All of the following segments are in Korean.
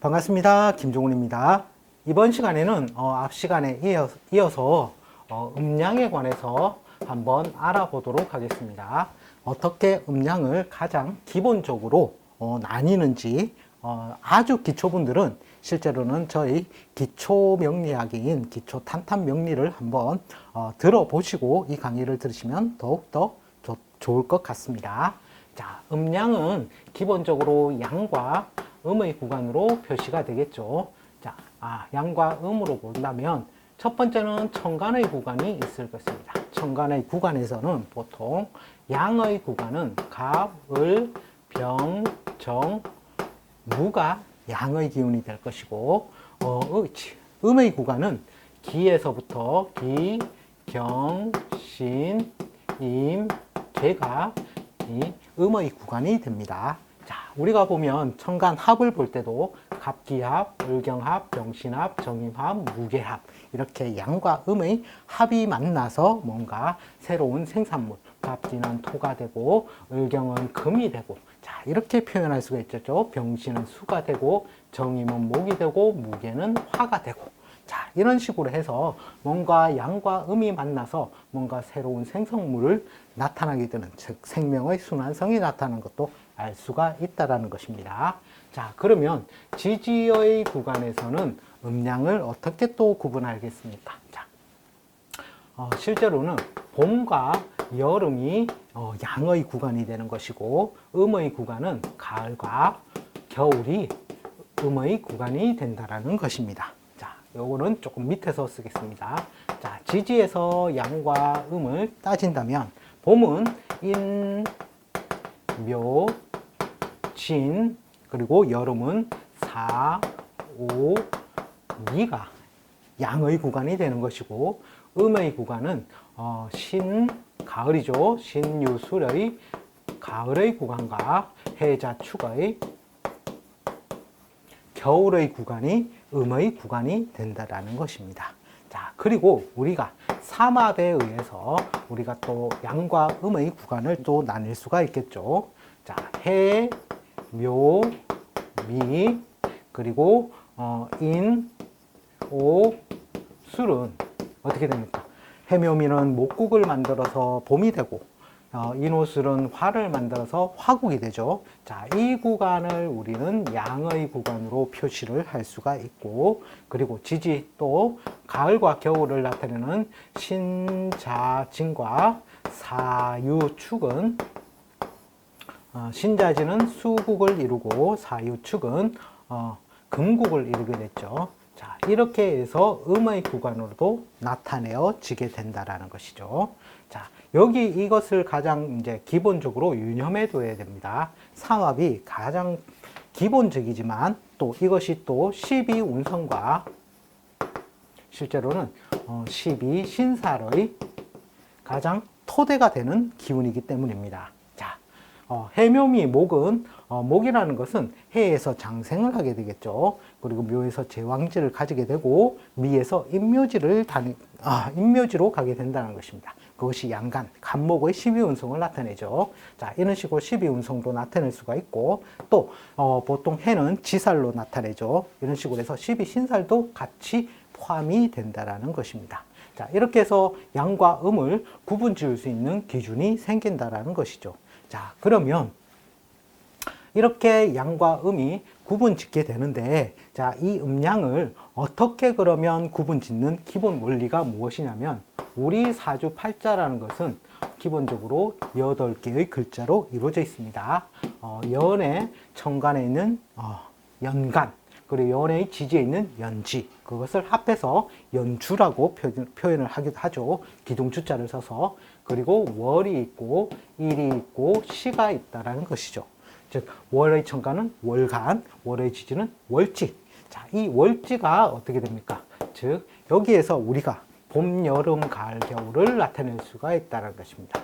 반갑습니다. 김종훈입니다. 이번 시간에는 앞 시간에 이어서 음량에 관해서 한번 알아보도록 하겠습니다. 어떻게 음량을 가장 기본적으로 나뉘는지, 아주 기초분들은 실제로는 저희 기초 명리학인 기초 탄탄 명리를 한번 들어보시고 이 강의를 들으시면 더욱더 좋을 것 같습니다. 자, 음량은 기본적으로 양과 음의 구간으로 표시가 되겠죠. 자, 양과 음으로 본다면 첫 번째는 천간의 구간이 있을 것입니다. 천간의 구간에서는 보통 양의 구간은 갑, 을, 병, 정, 무가 양의 기운이 될 것이고, 음의 구간은 기에서부터 기, 경, 신, 임, 개가 이 음의 구간이 됩니다. 자, 우리가 보면 천간 합을 볼 때도 갑기합, 을경합, 병신합, 정임합, 무게합 이렇게 양과 음의 합이 만나서 뭔가 새로운 생산물, 갑기는 토가 되고 을경은 금이 되고, 자, 이렇게 표현할 수가 있죠. 병신은 수가 되고 정임은 목이 되고 무게는 화가 되고, 자, 이런 식으로 해서 뭔가 양과 음이 만나서 뭔가 새로운 생성물을 나타나게 되는, 즉 생명의 순환성이 나타나는 것도 알 수가 있다는 것입니다. 자, 그러면 지지의 구간에서는 음량을 어떻게 또 구분하겠습니까? 자, 실제로는 봄과 여름이 양의 구간이 되는 것이고, 음의 구간은 가을과 겨울이 음의 구간이 된다는 것입니다. 자, 요거는 조금 밑에서 쓰겠습니다. 자, 지지에서 양과 음을 따진다면 봄은 인, 묘, 진, 그리고 여름은 사, 오, 미가 양의 구간이 되는 것이고, 음의 구간은 신, 가을이죠. 신유술의 가을의 구간과 해자축의 겨울의 구간이 음의 구간이 된다는 것입니다. 자, 그리고 우리가 삼합에 의해서 우리가 또 양과 음의 구간을 또 나눌 수가 있겠죠. 자, 해, 묘, 미, 그리고 인, 오, 술은 어떻게 됩니까? 해묘미는 목국을 만들어서 봄이 되고, 인오술은 화를 만들어서 화국이 되죠. 자, 이 구간을 우리는 양의 구간으로 표시를 할 수가 있고, 그리고 지지 또 가을과 겨울을 나타내는 신자진과 사유축은, 신자진은 수국을 이루고 사유축은 금국을 이루게 됐죠. 자, 이렇게 해서 음의 구간으로도 나타내어지게 된다는 것이죠. 자, 여기 이것을 가장 이제 기본적으로 유념해 둬야 됩니다. 삼합이 가장 기본적이지만 또 이것이 또 12운성과 실제로는 12신살의 가장 토대가 되는 기운이기 때문입니다. 자, 해묘미 목은 목이라는 것은 해에서 장생을 하게 되겠죠. 그리고 묘에서 제왕지를 가지게 되고 미에서 인묘지로 가게 된다는 것입니다. 그것이 양간, 간목의 12운성을 나타내죠. 자, 이런 식으로 12운성도 나타낼 수가 있고, 또 보통 해는 지살로 나타내죠. 이런 식으로 해서 12신살도 같이 포함이 된다는 것입니다. 자, 이렇게 해서 양과 음을 구분 지을 수 있는 기준이 생긴다는 것이죠. 자, 그러면 이렇게 양과 음이 구분 짓게 되는데, 자, 이 음양을 어떻게 그러면 구분 짓는 기본 원리가 무엇이냐면, 우리 사주팔자라는 것은 기본적으로 8개의 글자로 이루어져 있습니다. 연의 천간에 있는 연간, 그리고 연의 지지에 있는 연지, 그것을 합해서 연주라고 표현을 하기도 하죠. 기둥주자를 써서. 그리고 월이 있고 일이 있고 시가 있다라는 것이죠. 즉, 월의 천간은 월간, 월의 지지는 월지. 자, 이 월지가 어떻게 됩니까? 즉, 여기에서 우리가 봄, 여름, 가을, 겨울을 나타낼 수가 있다는 것입니다.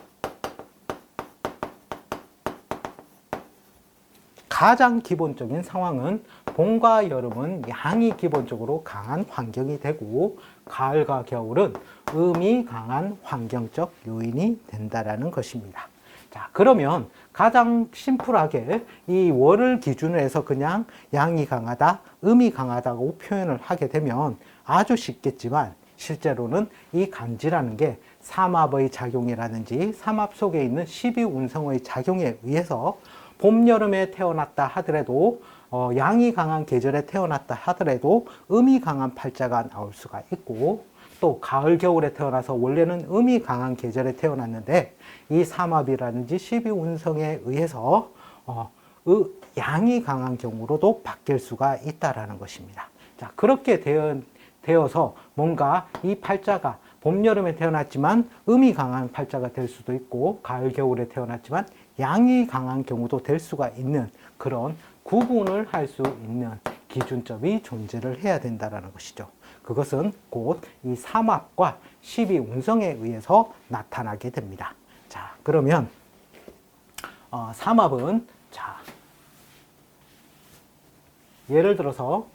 가장 기본적인 상황은 봄과 여름은 양이 기본적으로 강한 환경이 되고, 가을과 겨울은 음이 강한 환경적 요인이 된다는 것입니다. 자, 자, 그러면 가장 심플하게 이 월을 기준으로 해서 그냥 양이 강하다, 음이 강하다고 표현을 하게 되면 아주 쉽겠지만 실제로는 이 간지라는 게 삼합의 작용이라든지 삼합 속에 있는 12운성의 작용에 의해서 봄, 여름에 태어났다 하더라도 양이 강한 계절에 태어났다 하더라도 음이 강한 팔자가 나올 수가 있고, 또 가을, 겨울에 태어나서 원래는 음이 강한 계절에 태어났는데 이 삼합이라든지 12운성에 의해서 양이 강한 경우로도 바뀔 수가 있다라는 것입니다. 자, 그렇게 되어서 뭔가 이 팔자가 봄, 여름에 태어났지만 음이 강한 팔자가 될 수도 있고, 가을, 겨울에 태어났지만 양이 강한 경우도 될 수가 있는 그런 구분을 할 수 있는 기준점이 존재를 해야 된다는 것이죠. 그것은 곧 이 삼합과 12운성에 의해서 나타나게 됩니다. 자, 그러면 삼합은, 자, 예를 들어서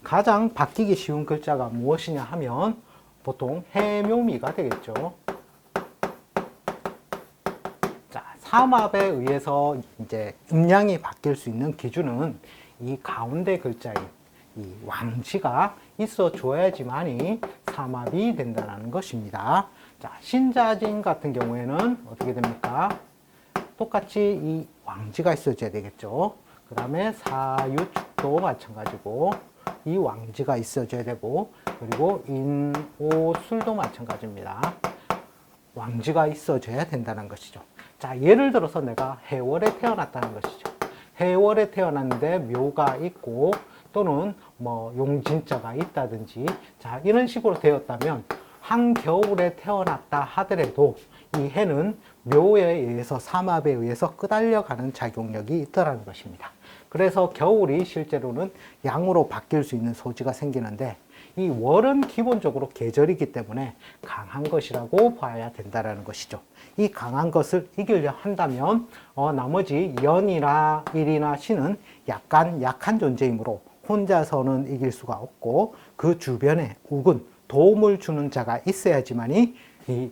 가장 바뀌기 쉬운 글자가 무엇이냐 하면 보통 해묘미가 되겠죠. 자, 삼합에 의해서 이제 음양이 바뀔 수 있는 기준은 이 가운데 글자인 이 왕지가 있어 줘야지만이 삼합이 된다는 것입니다. 자, 신자진 같은 경우에는 어떻게 됩니까? 똑같이 이 왕지가 있어줘야 되겠죠. 그 다음에 사유축도 마찬가지고 이 왕지가 있어줘야 되고, 그리고 인오술도 마찬가지입니다. 왕지가 있어줘야 된다는 것이죠. 자, 예를 들어서 내가 해월에 태어났다는 것이죠. 해월에 태어났는데 묘가 있고 또는 뭐 용진자가 있다든지, 자, 이런 식으로 되었다면 한겨울에 태어났다 하더라도 이 해는 묘에 의해서 삼합에 의해서 끄달려가는 작용력이 있더라는 것입니다. 그래서 겨울이 실제로는 양으로 바뀔 수 있는 소지가 생기는데, 이 월은 기본적으로 계절이기 때문에 강한 것이라고 봐야 된다는 것이죠. 이 강한 것을 이기려 한다면 나머지 연이나 일이나 신은 약간 약한 존재이므로 혼자서는 이길 수가 없고, 그 주변에 uk은 도움을 주는 자가 있어야지만이 이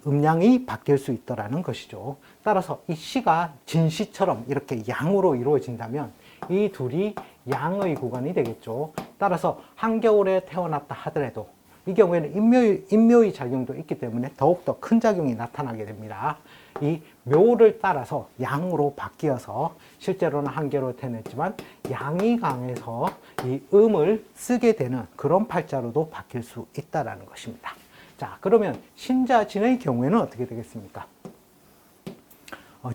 음양이 바뀔 수 있더라는 것이죠. 따라서 이 시가 진시처럼 이렇게 양으로 이루어진다면 이 둘이 양의 구간이 되겠죠. 따라서 한겨울에 태어났다 하더라도 이 경우에는 인묘의 작용도 있기 때문에 더욱더 큰 작용이 나타나게 됩니다. 이 묘를 따라서 양으로 바뀌어서 실제로는 한겨울에 태어났지만 양이 강해서 이 음을 쓰게 되는 그런 팔자로도 바뀔 수 있다는 것입니다. 자, 그러면 신자진의 경우에는 어떻게 되겠습니까?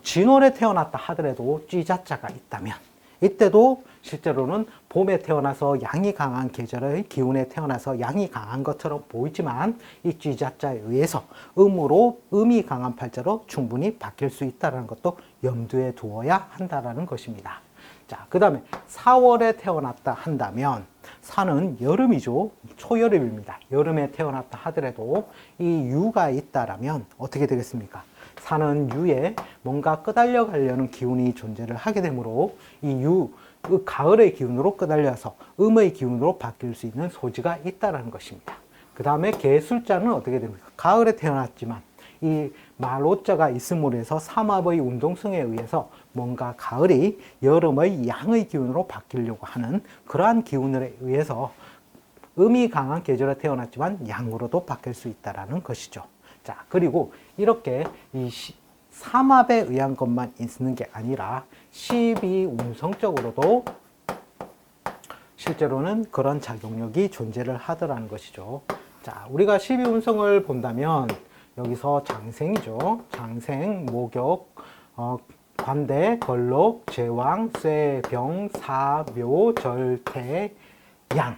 진월에 태어났다 하더라도 쥐자자가 있다면 이때도 실제로는 봄에 태어나서 양이 강한 계절의 기운에 태어나서 양이 강한 것처럼 보이지만 이 쥐자자에 의해서 음이 강한 팔자로 충분히 바뀔 수 있다는 것도 염두에 두어야 한다는 것입니다. 자, 그 다음에 4월에 태어났다 한다면 사는 여름이죠. 초여름입니다. 여름에 태어났다 하더라도 이 유가 있다라면 어떻게 되겠습니까? 사는 유에 뭔가 끄달려 가려는 기운이 존재를 하게 되므로 이 그 가을의 기운으로 끄달려서 음의 기운으로 바뀔 수 있는 소지가 있다는 것입니다. 그 다음에 개술자는 어떻게 됩니까? 가을에 태어났지만 이 말오자가 있음으로 해서 삼합의 운동성에 의해서 뭔가 가을이 여름의 양의 기운으로 바뀌려고 하는 그러한 기운에 의해서 음이 강한 계절에 태어났지만 양으로도 바뀔 수 있다는 것이죠. 자, 그리고 이렇게 이 삼합에 의한 것만 있는 게 아니라 12운성적으로도 실제로는 그런 작용력이 존재를 하더라는 것이죠. 자, 우리가 12운성을 본다면 여기서 장생이죠. 장생, 목욕, 관대, 걸록, 제왕, 쇠, 병, 사, 묘, 절태, 양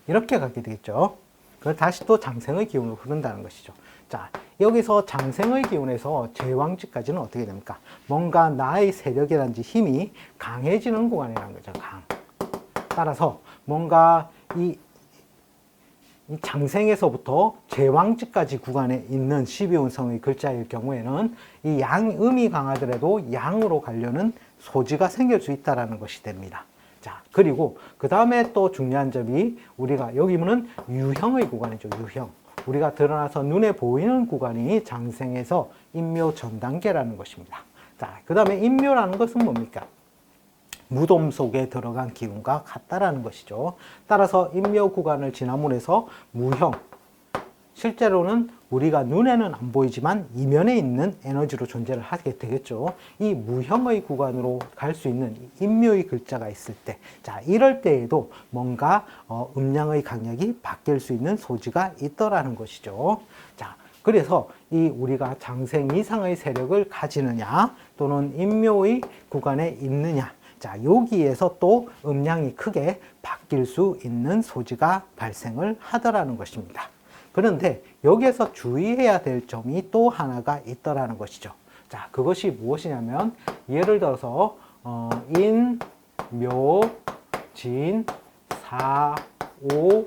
이렇게 가게 되겠죠. 그걸 다시 또 장생의 기운으로 흐른다는 것이죠. 자, 여기서 장생의 기운에서 제왕지까지는 어떻게 됩니까? 뭔가 나의 세력이라든지 힘이 강해지는 구간이라는 거죠. 강. 따라서 뭔가 이 장생에서부터 제왕지까지 구간에 있는 12운성의 글자일 경우에는 이 음이 강하더라도 양으로 가려는 소지가 생길 수 있다는 것이 됩니다. 자, 그리고 그 다음에 또 중요한 점이 우리가 여기는 유형의 구간이죠. 유형. 우리가 드러나서 눈에 보이는 구간이 장생에서 인묘 전 단계라는 것입니다. 자, 그 다음에 인묘라는 것은 뭡니까? 무덤 속에 들어간 기운과 같다라는 것이죠. 따라서 인묘 구간을 지나면 해서 무형, 실제로는 우리가 눈에는 안 보이지만 이면에 있는 에너지로 존재를 하게 되겠죠. 이 무형의 구간으로 갈 수 있는 인묘의 글자가 있을 때, 자, 이럴 때에도 뭔가 음양의 강약이 바뀔 수 있는 소지가 있더라는 것이죠. 자, 그래서 이 우리가 장생 이상의 세력을 가지느냐 또는 인묘의 구간에 있느냐, 자, 여기에서 또 음양이 크게 바뀔 수 있는 소지가 발생을 하더라는 것입니다. 그런데 여기에서 주의해야 될 점이 또 하나가 있더라는 것이죠. 자, 그것이 무엇이냐면 예를 들어서 인, 묘, 진, 사, 오,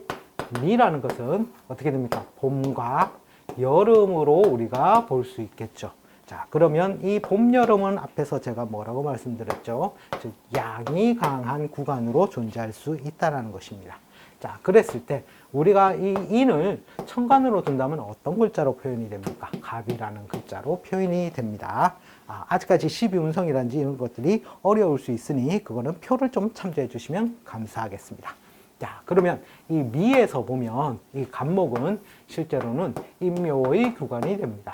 미라는 것은 어떻게 됩니까? 봄과 여름으로 우리가 볼 수 있겠죠. 자, 그러면 이 봄, 여름은 앞에서 제가 뭐라고 말씀드렸죠? 즉, 양이 강한 구간으로 존재할 수 있다는 것입니다. 자, 그랬을 때 우리가 이 인을 천간으로 둔다면 어떤 글자로 표현이 됩니까? 갑이라는 글자로 표현이 됩니다. 아직까지 12운성이라든지 이런 것들이 어려울 수 있으니 그거는 표를 좀 참조해 주시면 감사하겠습니다. 자, 그러면 이 미에서 보면 이 갑목은 실제로는 인묘의 구간이 됩니다.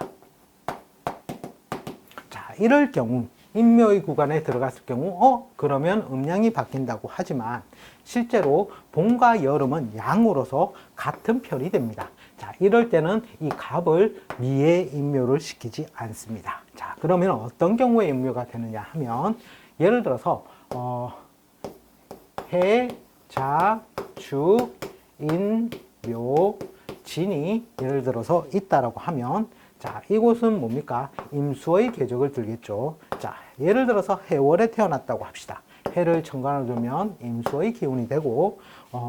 자, 이럴 경우 인묘의 구간에 들어갔을 경우 그러면 음양이 바뀐다고 하지만 실제로 봄과 여름은 양으로서 같은 편이 됩니다. 자, 이럴 때는 이 갑을 미에 인묘를 시키지 않습니다. 자, 그러면 어떤 경우에 인묘가 되느냐 하면 예를 들어서 해, 자, 축, 인, 묘, 진이 예를 들어서 있다라고 하면 자, 이곳은 뭡니까? 임수의 궤적을 들겠죠. 자, 예를 들어서 해월에 태어났다고 합시다. 해를 천간으로 두면 임수의 기운이 되고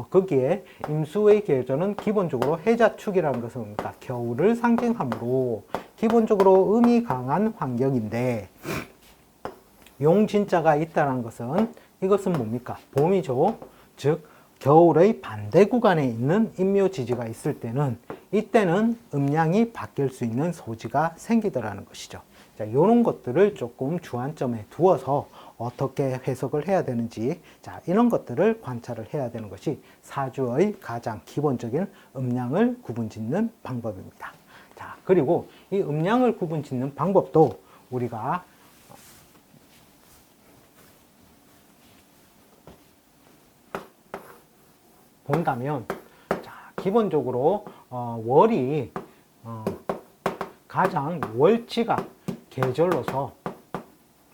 거기에 임수의 계절은 기본적으로 해자축이라는 것은 뭡니까? 겨울을 상징하므로 기본적으로 음이 강한 환경인데 용진자가 있다는 것은 이것은 뭡니까? 봄이죠. 즉 겨울의 반대 구간에 있는 인묘지지가 있을 때는 이때는 음양이 바뀔 수 있는 소지가 생기더라는 것이죠. 자, 이런 것들을 조금 주안점에 두어서 어떻게 해석을 해야 되는지, 자, 이런 것들을 관찰을 해야 되는 것이 사주의 가장 기본적인 음양을 구분짓는 방법입니다. 자, 그리고 이 음양을 구분짓는 방법도 우리가 본다면, 자, 기본적으로 월이 가장 월지가 계절로서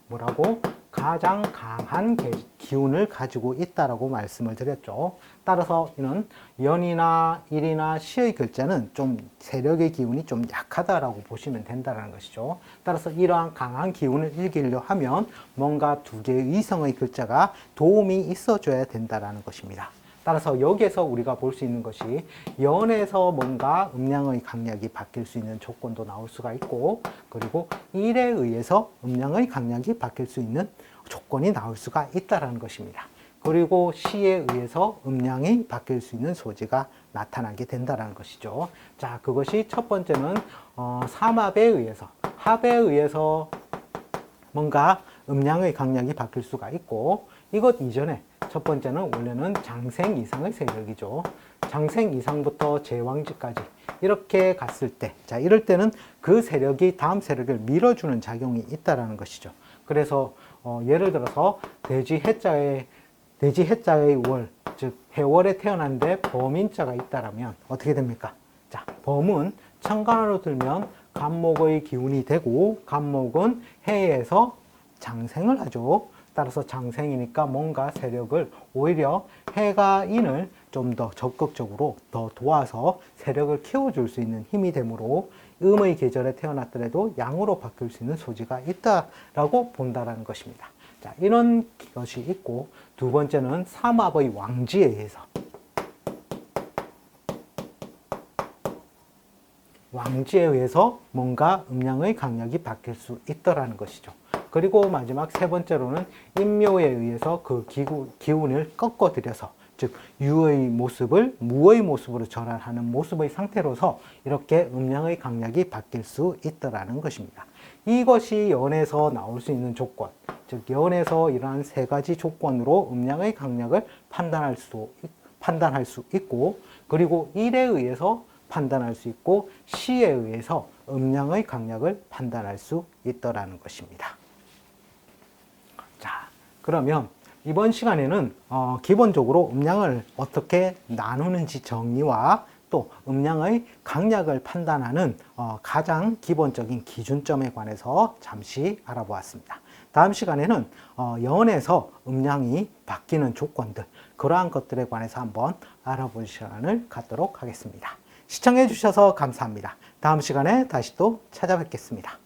뭐라고? 가장 강한 기운을 가지고 있다라고 말씀을 드렸죠. 따라서 이는 연이나 일이나 시의 글자는 좀 세력의 기운이 좀 약하다라고 보시면 된다는 것이죠. 따라서 이러한 강한 기운을 읽으려 하면 뭔가 두 개의 이성의 글자가 도움이 있어줘야 된다는 것입니다. 따라서 여기에서 우리가 볼 수 있는 것이 연에서 뭔가 음양의 강약이 바뀔 수 있는 조건도 나올 수가 있고, 그리고 일에 의해서 음양의 강약이 바뀔 수 있는 조건이 나올 수가 있다는 것입니다. 그리고 시에 의해서 음양이 바뀔 수 있는 소지가 나타나게 된다는 것이죠. 자, 그것이 첫 번째는 삼합에 의해서, 합에 의해서 뭔가 음양의 강약이 바뀔 수가 있고, 이것 이전에 첫 번째는 원래는 장생 이상의 세력이죠. 장생 이상부터 제왕지까지 이렇게 갔을 때, 자, 이럴 때는 그 세력이 다음 세력을 밀어주는 작용이 있다라는 것이죠. 그래서 예를 들어서 돼지 해자의 월, 즉 해월에 태어났는데 범인자가 있다라면 어떻게 됩니까? 자, 범은 천간으로 들면 간목의 기운이 되고, 간목은 해에서 장생을 하죠. 따라서 장생이니까 뭔가 세력을 오히려 해가 인을 좀 더 적극적으로 더 도와서 세력을 키워줄 수 있는 힘이 되므로 음의 계절에 태어났더라도 양으로 바뀔 수 있는 소지가 있다라고 본다라는 것입니다. 자, 이런 것이 있고, 두 번째는 삼합의 왕지에 의해서, 왕지에 의해서 뭔가 음양의 강약이 바뀔 수 있더라는 것이죠. 그리고 마지막 세 번째로는 인묘에 의해서 그 기운을 꺾어들여서 즉 유의 모습을 무의 모습으로 전환하는 모습의 상태로서 이렇게 음량의 강약이 바뀔 수 있다라는 것입니다. 이것이 연에서 나올 수 있는 조건, 즉 연에서 이러한 세 가지 조건으로 음량의 강약을 판단할 수 있고, 그리고 1에 의해서 판단할 수 있고 시에 의해서 음량의 강약을 판단할 수 있다라는 것입니다. 자, 그러면 이번 시간에는 기본적으로 음량을 어떻게 나누는지 정의와 또 음량의 강약을 판단하는 가장 기본적인 기준점에 관해서 잠시 알아보았습니다. 다음 시간에는 연에서 음량이 바뀌는 조건들, 그러한 것들에 관해서 한번 알아볼 시간을 갖도록 하겠습니다. 시청해 주셔서 감사합니다. 다음 시간에 다시 또 찾아뵙겠습니다.